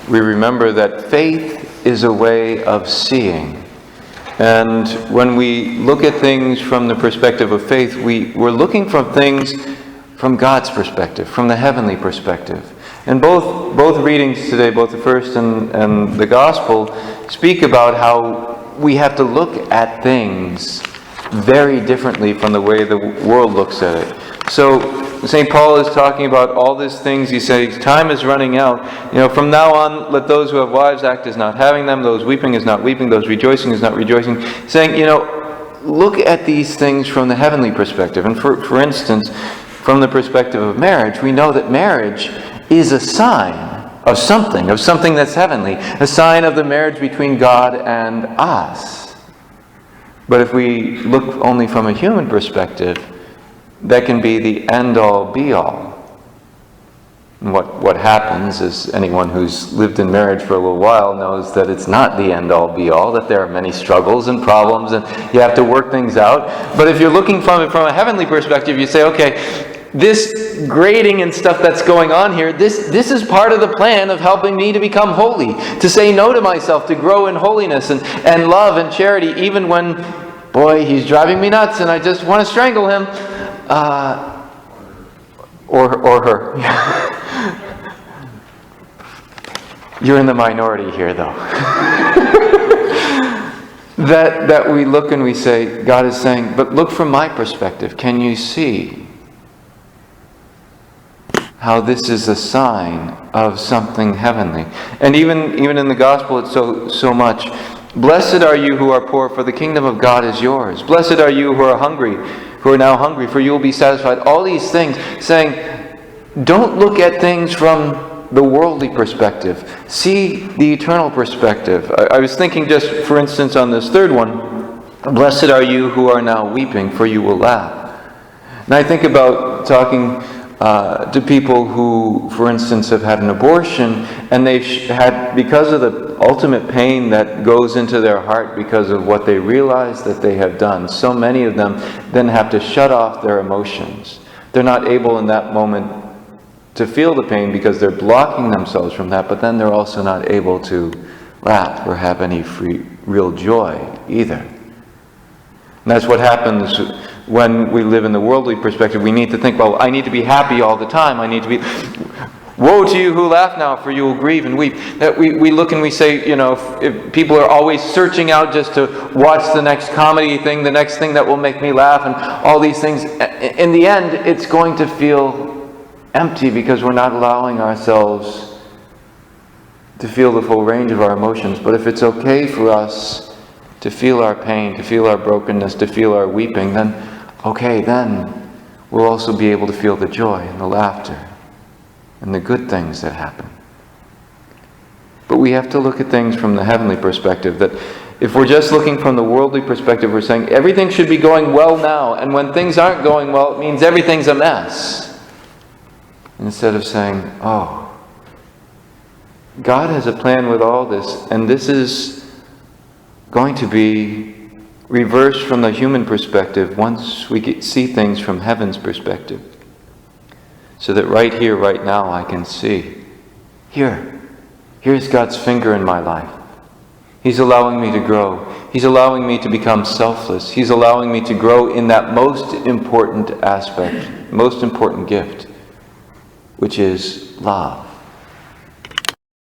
we remember that faith is a way of seeing. And when we look at things from the perspective of faith, we're looking from things from God's perspective, from the heavenly perspective. And both readings today, both the first and the Gospel, speak about how we have to look at things very differently from the way the world looks at it. So St. Paul is talking about all these things. He says, time is running out. From now on, let those who have wives act as not having them, those weeping as not weeping, those rejoicing as not rejoicing. Saying, look at these things from the heavenly perspective. And for instance, from the perspective of marriage, we know that marriage is a sign of something that's heavenly, a sign of the marriage between God and us. But if we look only from a human perspective, that can be the end-all, be-all. And what happens is, anyone who's lived in marriage for a little while knows that it's not the end-all, be-all, that there are many struggles and problems and you have to work things out. But if you're looking from it from a heavenly perspective, you say, okay, this grading and stuff that's going on here, this is part of the plan of helping me to become holy, to say no to myself, to grow in holiness and love and charity, even when, boy, he's driving me nuts and I just want to strangle him. Or her. You're in the minority here, though. that we look and we say, God is saying, but look from my perspective. Can you see how this is a sign of something heavenly? And even in the Gospel, it's so much. Blessed are you who are poor, for the kingdom of God is yours. Blessed are you who are hungry, who are now hungry, for you will be satisfied. All these things, saying, don't look at things from the worldly perspective. See the eternal perspective. I was thinking just, for instance, on this third one, blessed are you who are now weeping, for you will laugh. And I think about talking to people who, for instance, have had an abortion, and they've had, because of the ultimate pain that goes into their heart because of what they realize that they have done, so many of them then have to shut off their emotions. They're not able in that moment to feel the pain because they're blocking themselves from that, but then they're also not able to laugh or have any real joy either. And that's what happens when we live in the worldly perspective. We need to think, well, I need to be happy all the time. I need to be... Woe to you who laugh now, for you will grieve and weep. That we look and we say, if people are always searching out just to watch the next comedy thing, the next thing that will make me laugh, and all these things, in the end, it's going to feel empty because we're not allowing ourselves to feel the full range of our emotions. But if it's okay for us to feel our pain, to feel our brokenness, to feel our weeping, then we'll also be able to feel the joy and the laughter and the good things that happen. But we have to look at things from the heavenly perspective, that if we're just looking from the worldly perspective, we're saying everything should be going well now, and when things aren't going well, it means everything's a mess. Instead of saying, oh, God has a plan with all this, and this is going to be reversed from the human perspective once we see things from heaven's perspective. So that right here, right now, I can see, here's God's finger in my life. He's allowing me to grow. He's allowing me to become selfless. He's allowing me to grow in that most important aspect, most important gift, which is love.